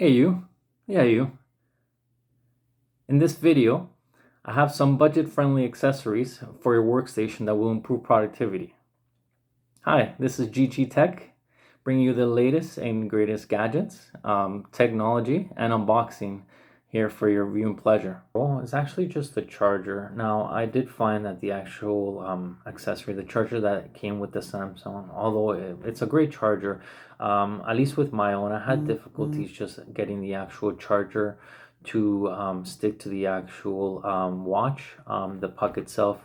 Hey you, yeah you. In this video, I have some budget-friendly accessories for your workstation that will improve productivity. Hi, this is GG Tech, bringing you the latest and greatest gadgets, technology, and unboxing here for your viewing pleasure. Well, it's actually just the charger. Now, I did find that the actual accessory, the charger that came with the Samsung, although it's a great charger, at least with my own, I had difficulties just getting the actual charger to stick to the actual watch. The puck itself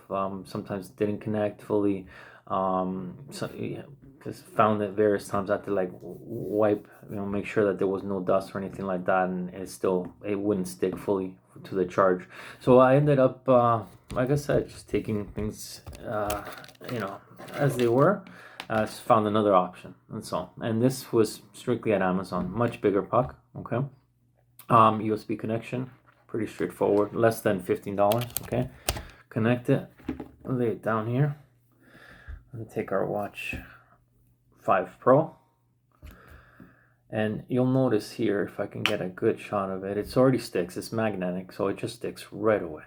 sometimes didn't connect fully. So yeah, just found that various times I had to like wipe, make sure that there was no dust or anything like that, and it wouldn't stick fully to the charge. So I ended up, like I said, just taking things, as they were. Found another option, that's all. And this was strictly at Amazon, much bigger puck. Okay. USB connection, pretty straightforward, less than $15. Okay, connect it, lay it down here, and take our watch 5 Pro, and you'll notice here, if I can get a good shot of it, it's already sticks. It's magnetic, so it just sticks right away.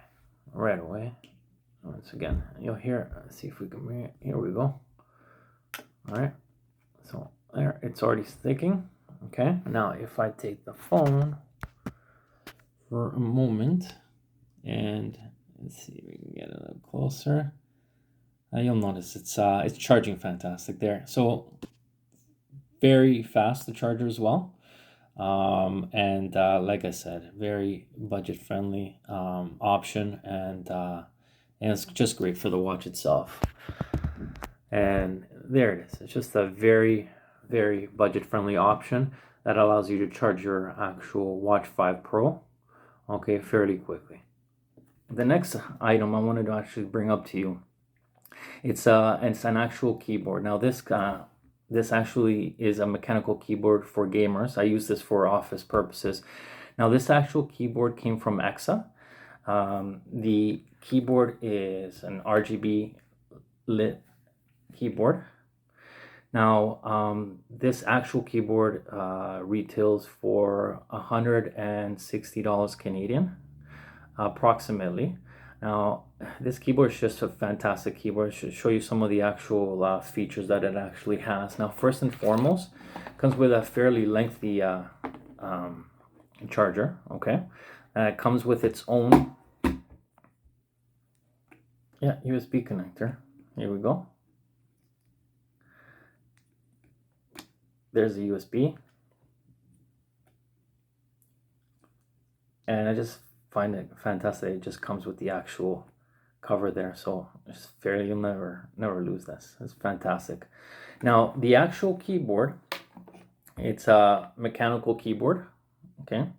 Once again, you'll hear. Let's see if we can bring it. Here we go. All right, so there, it's already sticking. Okay, now if I take the phone for a moment, and let's see if we can get a little closer. You'll notice it's charging fantastic there. So very fast, the charger as well. And like I said, very budget friendly option, and it's just great for the watch itself. And there it is. It's just a very, very budget friendly option that allows you to charge your actual Watch 5 Pro, okay, fairly quickly. The next item I wanted to actually bring up to you, it's an actual keyboard. Now this actually is a mechanical keyboard for gamers. I use this for office purposes. Now this actual keyboard came from EXA. The keyboard is an RGB lit keyboard. Now this actual keyboard retails for $160 Canadian, approximately. Now, this keyboard is just a fantastic keyboard. I should show you some of the actual features that it actually has. Now, first and foremost, it comes with a fairly lengthy charger, okay? It comes with its own USB connector. Here we go. There's the USB. And I just find it fantastic. It just comes with the actual cover there, so it's fairly, you'll never lose this. It's fantastic. Now the actual keyboard, it's a mechanical keyboard. Okay,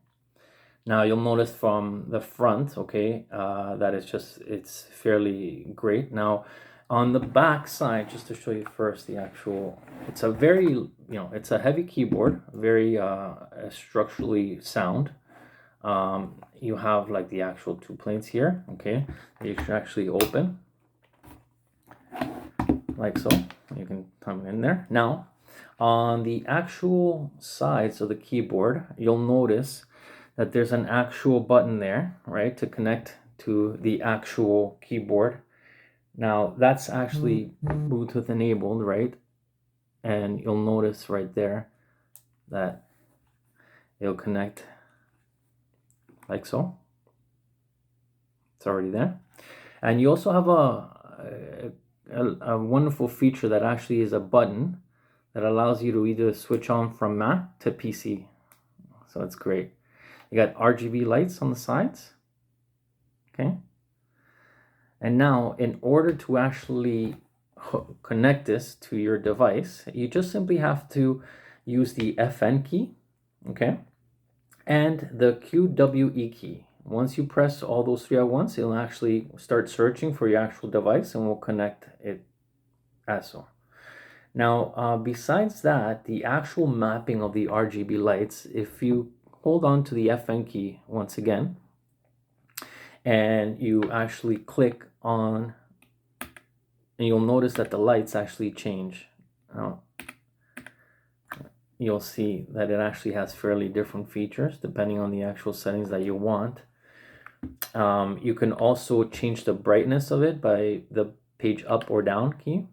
now you'll notice from the front, okay, that it's fairly great. Now on the back side, just to show you first the actual, it's a very, it's a heavy keyboard, very structurally sound. You have like the actual 2 plates here, okay, you should actually open like so. You can come in there. Now on the actual sides of the keyboard, you'll notice that there's an actual button there, right, to connect to the actual keyboard. Now that's actually Bluetooth enabled, right? And you'll notice right there that it'll connect like so. It's already there. And you also have a wonderful feature that actually is a button that allows you to either switch on from Mac to PC. So it's great. You got RGB lights on the sides. Okay. And now in order to actually connect this to your device, you just simply have to use the FN key, okay, and the QWE key. Once you press all those 3 at once, it'll actually start searching for your actual device and will connect it as so. Now, besides that, the actual mapping of the RGB lights, if you hold on to the FN key once again, and you actually click on, and you'll notice that the lights actually change. Now, you'll see that it actually has fairly different features depending on the actual settings that you want. You can also change the brightness of it by the page up or down key.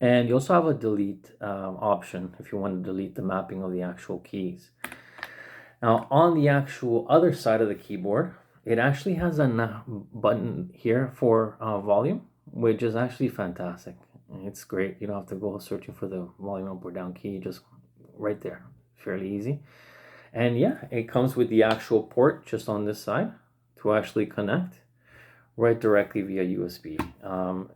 And you also have a delete option if you want to delete the mapping of the actual keys. Now on the actual other side of the keyboard, it actually has a button here for volume, which is actually fantastic. It's great. You don't have to go searching for the volume up or down key, just right there. Fairly easy. And yeah, it comes with the actual port just on this side to actually connect right directly via USB.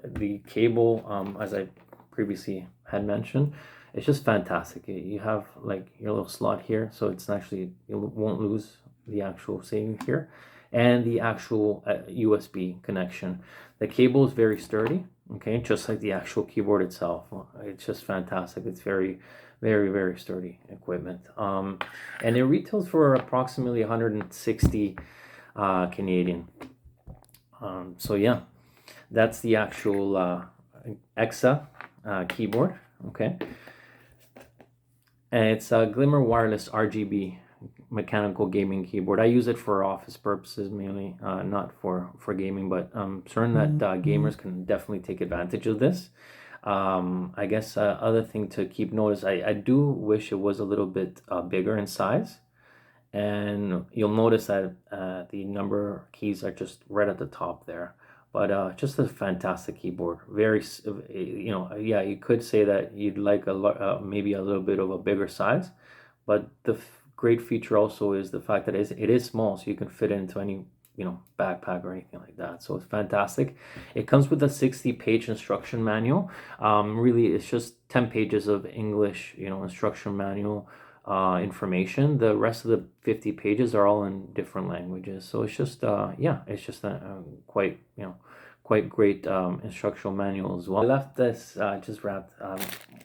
The cable, as I previously had mentioned, it's just fantastic. You have like your little slot here, so it's actually, you won't lose the actual saving here, and the actual USB connection. The cable is very sturdy, okay, just like the actual keyboard itself. It's just fantastic. It's very, very, very sturdy equipment. And it retails for approximately 160 Canadian. So yeah, that's the actual EXA keyboard, okay? And it's a Glimmer Wireless RGB mechanical gaming keyboard. I use it for office purposes mainly, not for gaming, but I'm certain that gamers can definitely take advantage of this. I guess other thing to keep notice, I do wish it was a little bit bigger in size. And you'll notice that the number keys are just right at the top there. But just a fantastic keyboard. Very, yeah, you could say that you'd like maybe a little bit of a bigger size, but the great feature also is the fact that it is small, so you can fit it into any backpack or anything like that. So it's fantastic. It comes with a 60-page instruction manual. Really, it's just 10 pages of English, instruction manual information. The rest of the 50 pages are all in different languages. So it's just yeah, it's just a quite great instructional manual as well. I left this just wrapped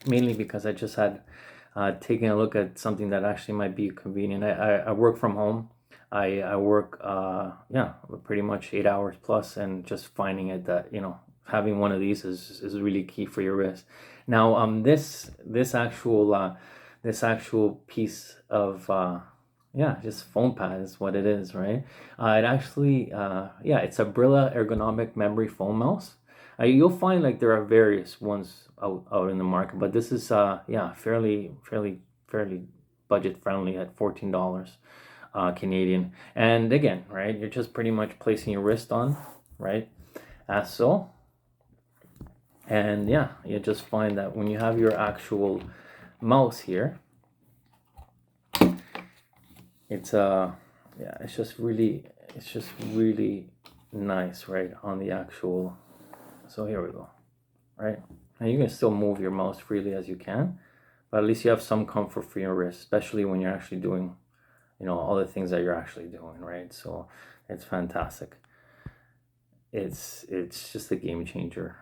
mainly because I just had taken a look at something that actually might be convenient. I work from home. I work yeah, pretty much 8 hours plus, and just finding it that having one of these is really key for your wrist. Now this actual piece of yeah, just foam pad is what it is, right? It actually yeah, it's a Brilla ergonomic memory foam mouse. You'll find like there are various ones out in the market, but this is yeah, fairly budget friendly at $14 Canadian. And again, right, you're just pretty much placing your wrist on, right, as so. And yeah, you just find that when you have your actual mouse here, it's yeah, it's just really nice, right, on the actual. So here we go, right? Now you can still move your mouse freely as you can, but at least you have some comfort for your wrist, especially when you're actually doing all the things that you're actually doing, right? So it's fantastic. It's just a game changer,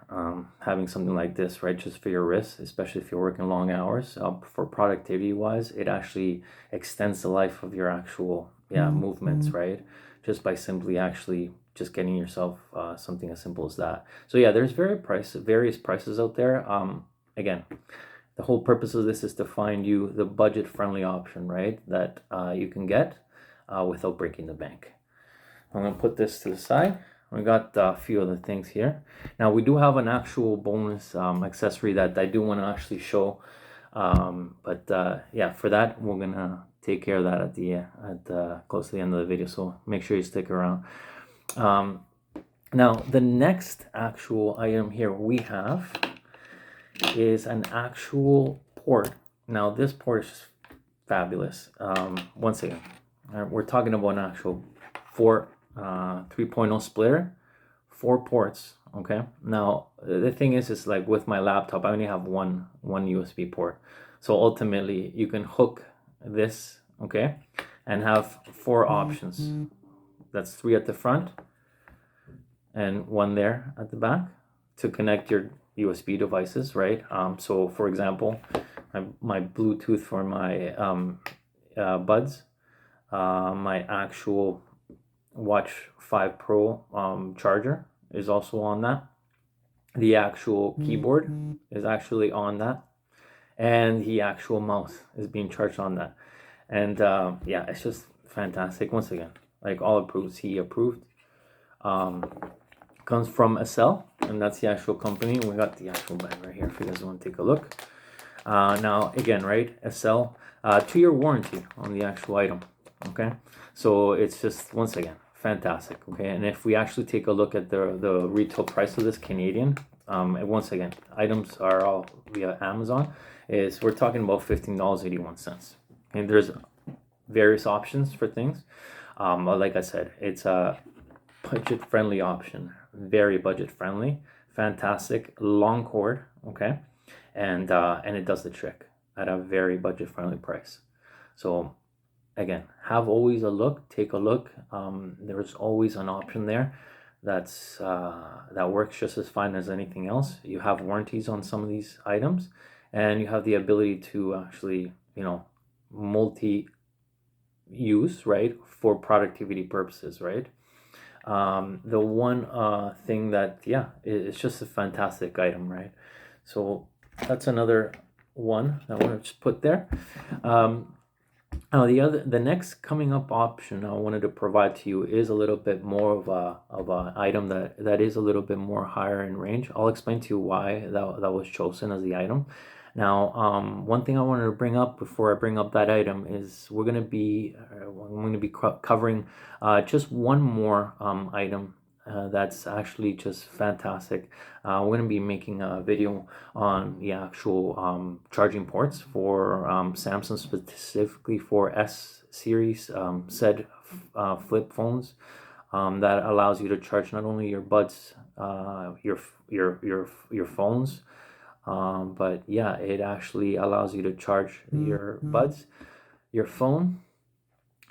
having something like this, right, just for your wrist, especially if you're working long hours. For productivity wise, it actually extends the life of your actual movements, right, just by simply actually just getting yourself something as simple as that. So yeah, there's various prices out there. Again, the whole purpose of this is to find you the budget friendly option, right, that you can get without breaking the bank. I'm gonna put this to the side. We got a few other things here. Now we do have an actual bonus accessory that I do want to actually show, but yeah, for that we're gonna take care of that at close to the end of the video. So make sure you stick around. Now the next actual item here we have is an actual port. Now this port is just fabulous. Once again, we're talking about an actual 3.0 splitter, 4 ports. Okay, now the thing is like with my laptop I only have one USB port, so ultimately you can hook this, okay, and have 4 options. That's 3 at the front and 1 there at the back to connect your USB devices, right? So for example, my Bluetooth for my buds, my actual Watch 5 Pro charger is also on that. the actual keyboard is actually on that, and the actual mouse is being charged on that. And yeah, it's just fantastic. Once again, like all approved, he approved. Comes from SL, and that's the actual company. We got the actual bag right here if you guys want to take a look. Now again, right, SL, 2-year warranty on the actual item. Okay, so it's just, once again, fantastic. Okay, and if we actually take a look at the retail price of this Canadian, and once again, items are all via Amazon, is we're talking about $15.81. And there's various options for things. But like I said, it's a budget friendly option, very budget friendly, fantastic, long cord, okay, and it does the trick at a very budget friendly price. So again, have always a look, take a look. There's always an option there that's that works just as fine as anything else. You have warranties on some of these items, and you have the ability to actually, multi use, right, for productivity purposes, right. The one thing that, yeah, it's just a fantastic item, right. So that's another one that I want to just put there. Now the next coming up option I wanted to provide to you is a little bit more of a item that is a little bit more higher in range. I'll explain to you why that was chosen as the item. Now, one thing I wanted to bring up before I bring up that item is I'm going to be covering just one more item that's actually just fantastic. We're going to be making a video on the actual charging ports for Samsung, specifically for S series said flip phones, that allows you to charge not only your buds, your phones, but yeah, it actually allows you to charge your buds, your phone,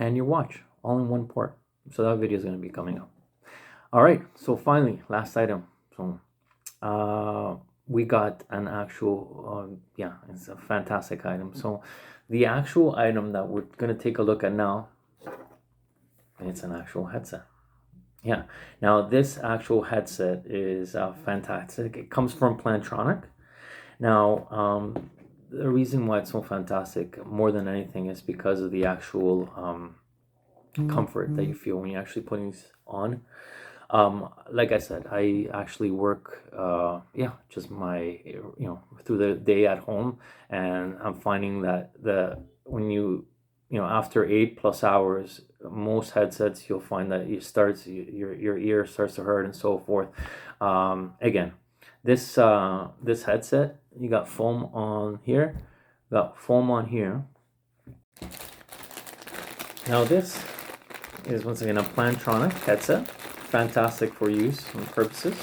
and your watch all in one port. So that video is going to be coming up. All right, so finally, last item. So we got an actual, yeah, it's a fantastic item. So the actual item that we're going to take a look at now, it's an actual headset. Yeah, now this actual headset is fantastic. It comes from Plantronic. Now, the reason why it's so fantastic more than anything is because of the actual comfort that you feel when you're actually putting this on. Like I said, I actually work, just my, through the day at home, and I'm finding that when after 8+ hours, most headsets, you'll find that your ear starts to hurt and so forth. Again, this headset, you got foam on here, Now this is, once again, a Plantronic headset. Fantastic for use and purposes.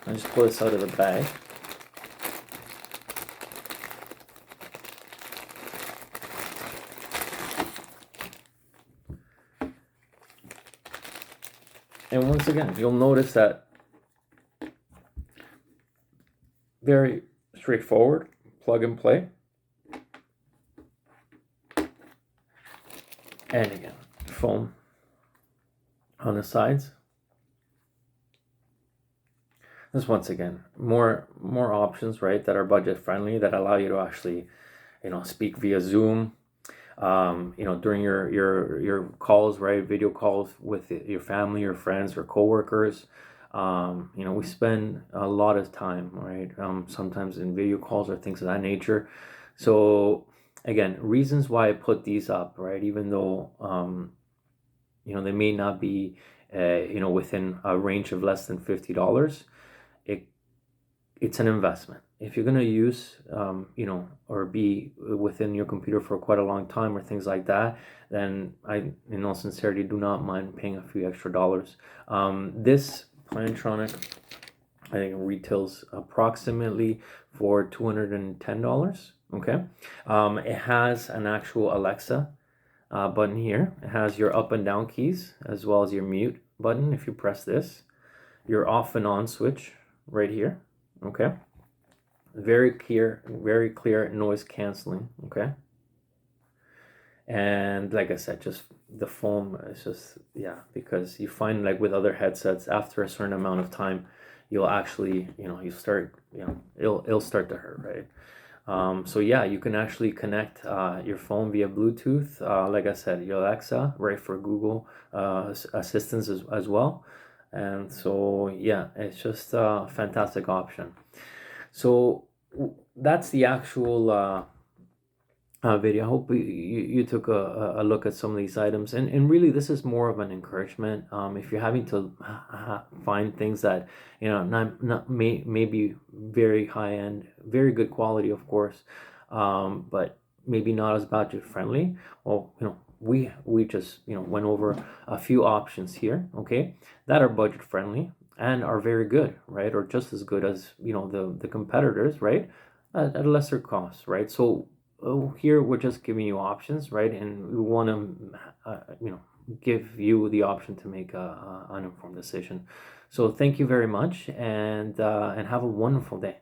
I'll just pull this out of the bag. And once again, you'll notice that very straightforward, plug and play. And again, foam on the sides. This, once again, more options, right, that are budget friendly, that allow you to actually, speak via Zoom, during your calls, right, video calls with your family, your friends, or coworkers. We spend a lot of time, right, sometimes in video calls or things of that nature. So again, reasons why I put these up, right, even though they may not be within a range of less than $50. It's an investment. If you're going to use, or be within your computer for quite a long time or things like that, then I, in all sincerity, do not mind paying a few extra dollars. This Plantronic, I think, retails approximately for $210. Okay. It has an actual Alexa button here. It has your up and down keys, as well as your mute button. If you press this, your off and on switch right here. Okay, very clear noise canceling. Okay, and like I said, just the foam is just, yeah, because you find, like with other headsets, after a certain amount of time, you'll actually, you start, it'll start to hurt, right? So yeah, you can actually connect your phone via Bluetooth. Like I said, your Alexa, right, for Google assistance as well. And so yeah, it's just a fantastic option. So that's the actual video. I hope you took a look at some of these items, and really this is more of an encouragement. If you're having to find things that not maybe very high end, very good quality, of course, but maybe not as budget friendly. Well, we just went over a few options here, okay, that are budget friendly and are very good, right, or just as good as the competitors, right, at a lesser cost, right? So here we're just giving you options, right? And we want to, give you the option to make an informed decision. So thank you very much, and have a wonderful day.